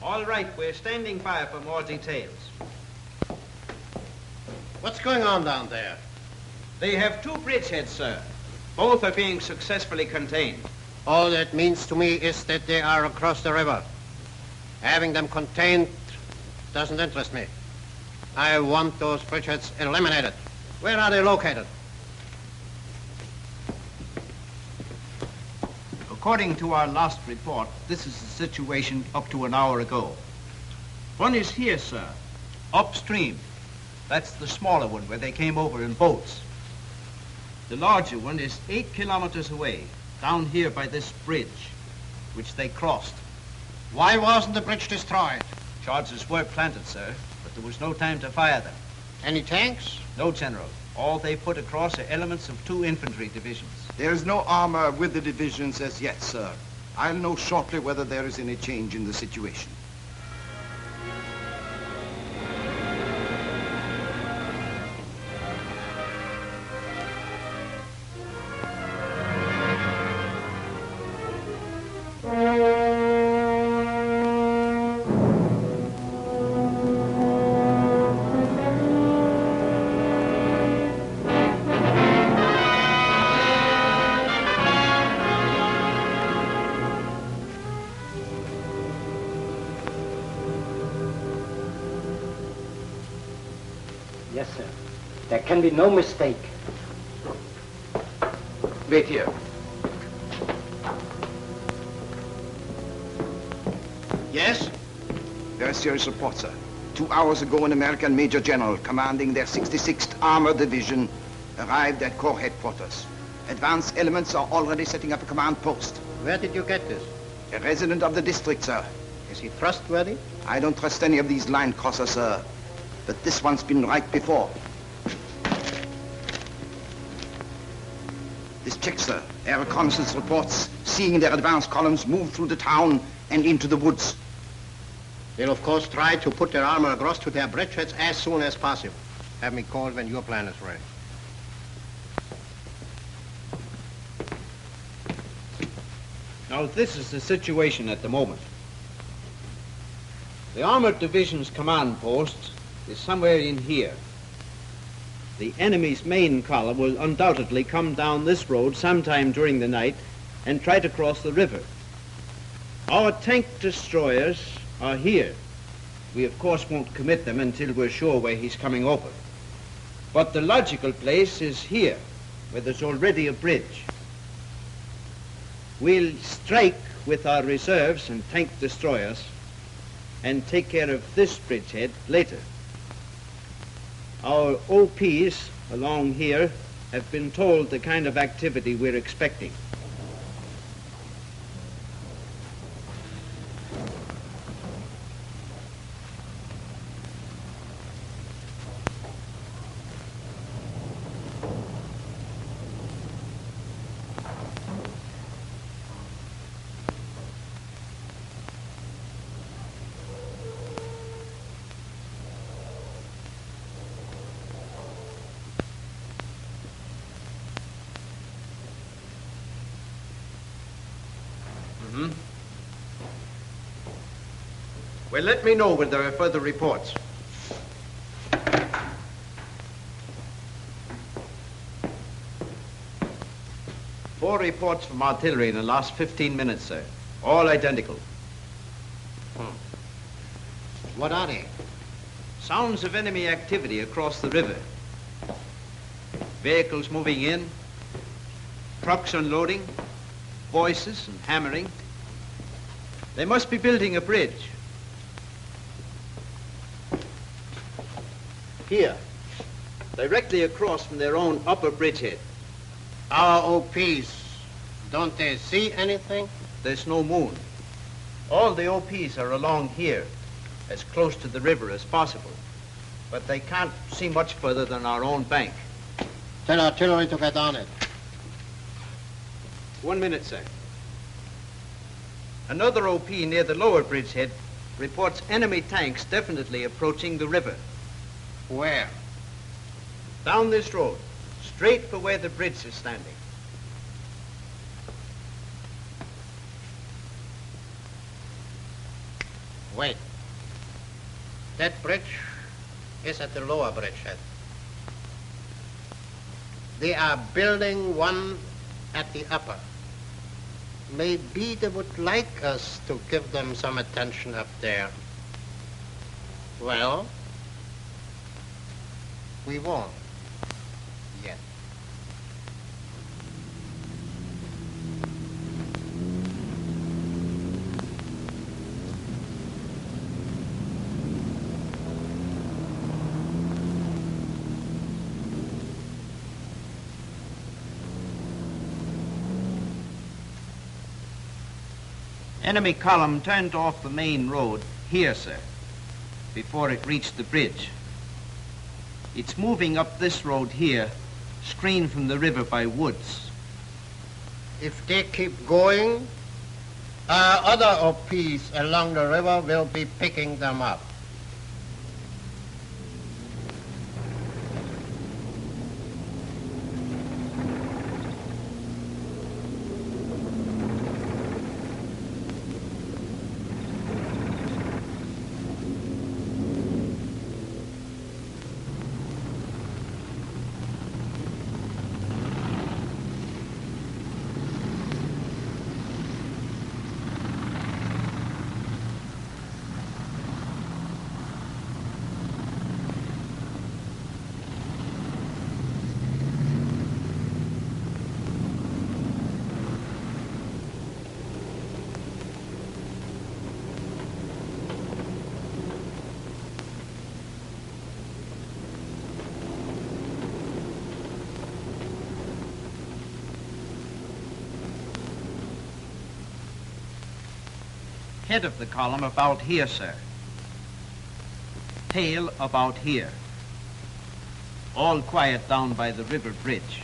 All right, we're standing by for more details. What's going on down there? They have two bridgeheads, sir. Both are being successfully contained. All that means to me is that they are across the river. Having them contained doesn't interest me. I want those bridgeheads eliminated. Where are they located? According to our last report, this is the situation up to an hour ago. One is here, sir, upstream. That's the smaller one where they came over in boats. The larger one is 8 kilometers away, down here by this bridge, which they crossed. Why wasn't the bridge destroyed? Charges were planted, sir, but there was no time to fire them. Any tanks? No, General. All they put across are elements of 2 infantry divisions. There is no armor with the divisions as yet, sir. I'll know shortly whether there is any change in the situation. Yes, sir. There can be no mistake. Wait here. Yes? Very serious report, sir. 2 hours ago, an American Major General commanding their 66th Armored Division arrived at Corps headquarters. Advanced elements are already setting up a command post. Where did you get this? A resident of the district, sir. Is he trustworthy? I don't trust any of these line crossers, sir. But this one's been right before. This check, sir. Air reconnaissance reports seeing their advance columns move through the town and into the woods. They'll, of course, try to put their armor across to their bridgeheads as soon as possible. Have me called when your plan is ready. Now, this is the situation at the moment. The Armored Division's command post is somewhere in here. The enemy's main column will undoubtedly come down this road sometime during the night and try to cross the river. Our tank destroyers are here. We, of course, won't commit them until we're sure where he's coming over. But the logical place is here, where there's already a bridge. We'll strike with our reserves and tank destroyers and take care of this bridgehead later. Our OPs along here have been told the kind of activity we're expecting. Well, let me know when there are further reports. Four reports from artillery in the last 15 minutes, sir. All identical. What are they? Sounds of enemy activity across the river. Vehicles moving in, trucks unloading, voices and hammering. They must be building a bridge. Here, directly across from their own upper bridgehead. Our OPs, don't they see anything? There's no moon. All the OPs are along here, as close to the river as possible. But they can't see much further than our own bank. Tell artillery to get on it. 1 minute, sir. Another OP near the lower bridgehead reports enemy tanks definitely approaching the river. Where? Down this road, straight for where the bridge is standing. Wait. That bridge is at the lower bridgehead. They are building one at the upper. Maybe they would like us to give them some attention up there. Well, we won't yet. Enemy column turned off the main road here, sir, before it reached the bridge. It's moving up this road here, screened from the river by woods. If they keep going, our other OPs along the river will be picking them up. Head of the column about here, sir. Tail about here. All quiet down by the river bridge.